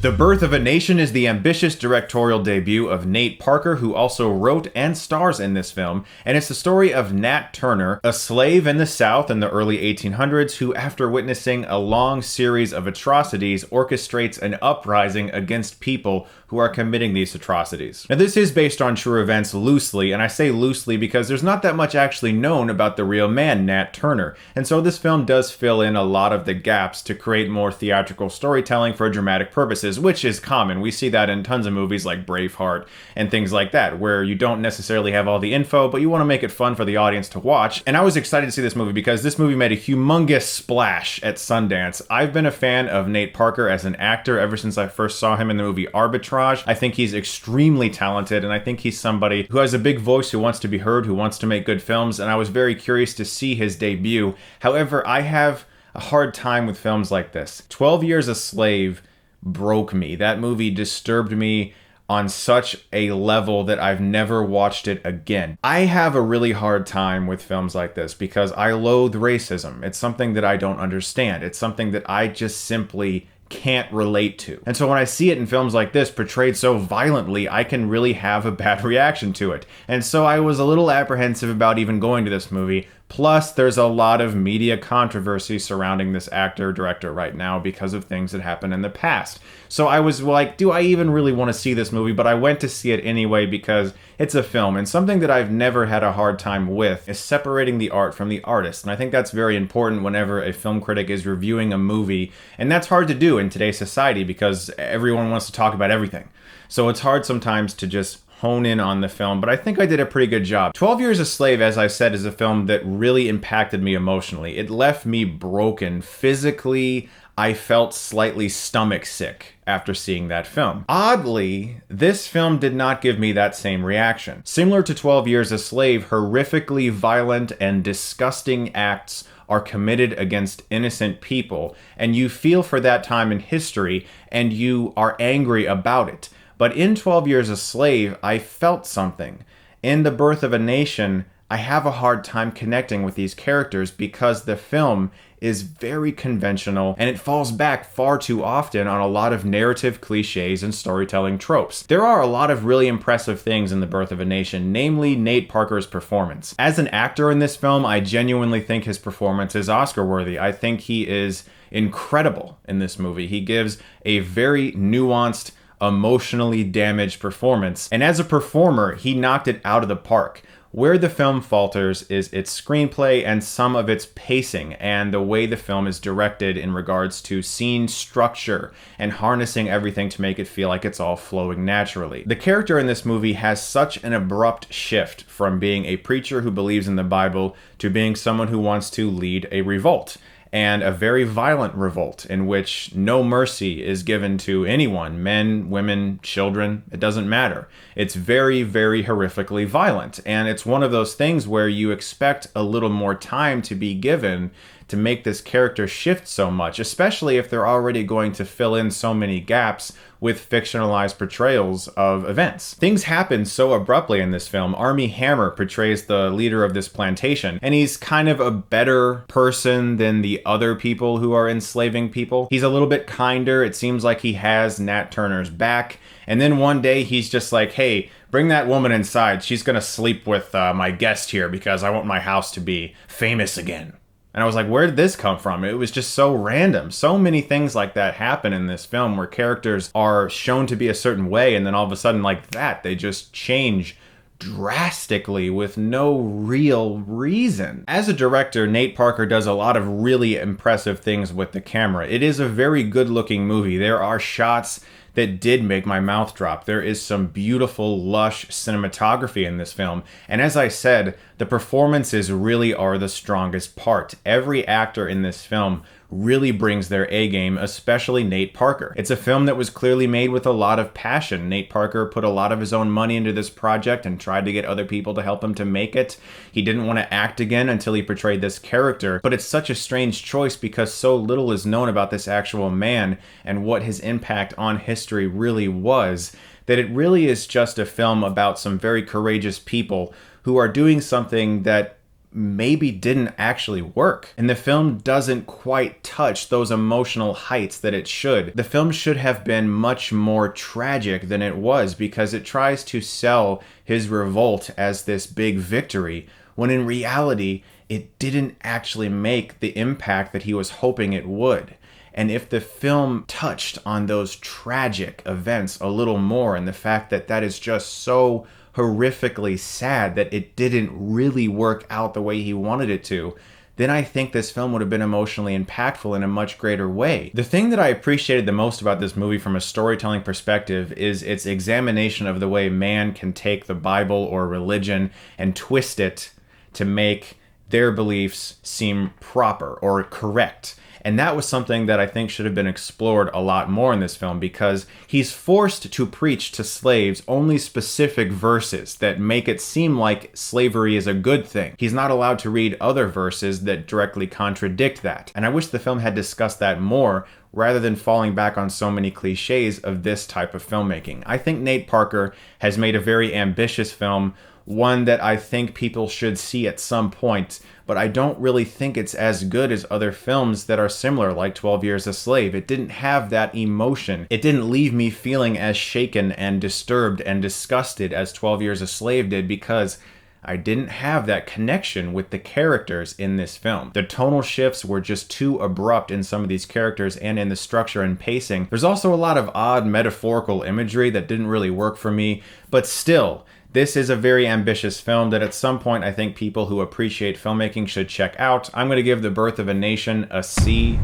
The Birth of a Nation is the ambitious directorial debut of Nate Parker, who also wrote and stars in this film, and it's the story of Nat Turner, a slave in the South in the early 1800s who, after witnessing a long series of atrocities, orchestrates an uprising against people who are committing these atrocities. Now, this is based on true events loosely, and I say loosely because there's not that much actually known about the real man, Nat Turner, and so this film does fill in a lot of the gaps to create more theatrical storytelling for dramatic purposes, which is common. We see that in tons of movies like Braveheart and things like that, where you don't necessarily have all the info, but you want to make it fun for the audience to watch. And I was excited to see this movie because this movie made a humongous splash at Sundance. I've been a fan of Nate Parker as an actor ever since I first saw him in the movie Arbitrage. I think he's extremely talented, and I think he's somebody who has a big voice, who wants to be heard, who wants to make good films, and I was very curious to see his debut. However, I have a hard time with films like this. 12 Years a Slave broke me. That movie disturbed me on such a level that I've never watched it again. I have a really hard time with films like this because I loathe racism. It's something that I don't understand. It's something that I just simply can't relate to. And so when I see it in films like this portrayed so violently, I can really have a bad reaction to it. And so I was a little apprehensive about even going to this movie. Plus, there's a lot of media controversy surrounding this actor-director right now because of things that happened in the past. So I was like, do I even really want to see this movie? But I went to see it anyway because it's a film. And something that I've never had a hard time with is separating the art from the artist. And I think that's very important whenever a film critic is reviewing a movie. And that's hard to do in today's society because everyone wants to talk about everything. So it's hard sometimes to just hone in on the film, but I think I did a pretty good job. 12 Years a Slave, as I said, is a film that really impacted me emotionally. It left me broken. Physically, I felt slightly stomach sick after seeing that film. Oddly, this film did not give me that same reaction. Similar to 12 Years a Slave, horrifically violent and disgusting acts are committed against innocent people, and you feel for that time in history, and you are angry about it. But in 12 Years a Slave, I felt something. In The Birth of a Nation, I have a hard time connecting with these characters because the film is very conventional and it falls back far too often on a lot of narrative cliches and storytelling tropes. There are a lot of really impressive things in The Birth of a Nation, namely Nate Parker's performance. As an actor in this film, I genuinely think his performance is Oscar-worthy. I think he is incredible in this movie. He gives a very nuanced, emotionally damaged performance, and as a performer, he knocked it out of the park. Where the film falters is its screenplay and some of its pacing and the way the film is directed in regards to scene structure and harnessing everything to make it feel like it's all flowing naturally. The character in this movie has such an abrupt shift from being a preacher who believes in the Bible to being someone who wants to lead a revolt. And a very violent revolt in which no mercy is given to anyone, men, women, children, it doesn't matter. It's very, very horrifically violent. And it's one of those things where you expect a little more time to be given to make this character shift so much, especially if they're already going to fill in so many gaps with fictionalized portrayals of events. Things happen so abruptly in this film. Armie Hammer portrays the leader of this plantation, and he's kind of a better person than the other people who are enslaving people. He's a little bit kinder. It seems like he has Nat Turner's back. And then one day he's just like, hey, bring that woman inside. She's gonna sleep with my guest here because I want my house to be famous again. And I was like, where did this come from? It was just so random. So many things like that happen in this film where characters are shown to be a certain way and then all of a sudden like that, they just change drastically with no real reason. As a director, Nate Parker does a lot of really impressive things with the camera. It is a very good-looking movie. There are shots that did make my mouth drop. There is some beautiful, lush cinematography in this film. And as I said, the performances really are the strongest part. Every actor in this film really brings their A-game, especially Nate Parker. It's a film that was clearly made with a lot of passion. Nate Parker put a lot of his own money into this project and tried to get other people to help him to make it. He didn't want to act again until he portrayed this character, but it's such a strange choice because so little is known about this actual man and what his impact on history really was, that it really is just a film about some very courageous people who are doing something that maybe didn't actually work. And the film doesn't quite touch those emotional heights that it should. The film should have been much more tragic than it was, because it tries to sell his revolt as this big victory, when in reality, it didn't actually make the impact that he was hoping it would. And if the film touched on those tragic events a little more, and the fact that that is just so horrifically sad that it didn't really work out the way he wanted it to, then I think this film would have been emotionally impactful in a much greater way. The thing that I appreciated the most about this movie from a storytelling perspective is its examination of the way man can take the Bible or religion and twist it to make their beliefs seem proper or correct. And that was something that I think should have been explored a lot more in this film, because he's forced to preach to slaves only specific verses that make it seem like slavery is a good thing. He's not allowed to read other verses that directly contradict that. And I wish the film had discussed that more, rather than falling back on so many cliches of this type of filmmaking. I think Nate Parker has made a very ambitious film, one that I think people should see at some point, but I don't really think it's as good as other films that are similar, like 12 Years a Slave. It didn't have that emotion. It didn't leave me feeling as shaken and disturbed and disgusted as 12 Years a Slave did, because I didn't have that connection with the characters in this film. The tonal shifts were just too abrupt in some of these characters and in the structure and pacing. There's also a lot of odd metaphorical imagery that didn't really work for me, but still, this is a very ambitious film that at some point I think people who appreciate filmmaking should check out. I'm going to give The Birth of a Nation a C+.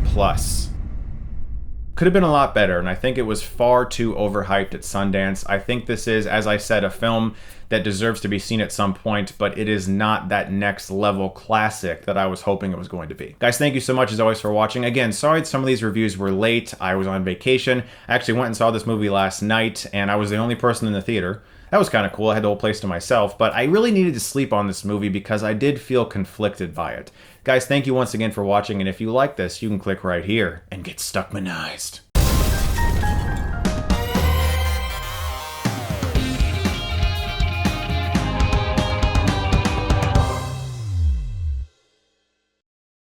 Could have been a lot better, and I think it was far too overhyped at Sundance. I think this is, as I said, a film that deserves to be seen at some point, but it is not that next level classic that I was hoping it was going to be. Guys, thank you so much as always for watching. Again, sorry some of these reviews were late. I was on vacation. I actually went and saw this movie last night, and I was the only person in the theater. That was kind of cool. I had the whole place to myself, but I really needed to sleep on this movie because I did feel conflicted by it. Guys, thank you once again for watching, and if you like this, you can click right here and get Stuckmanized.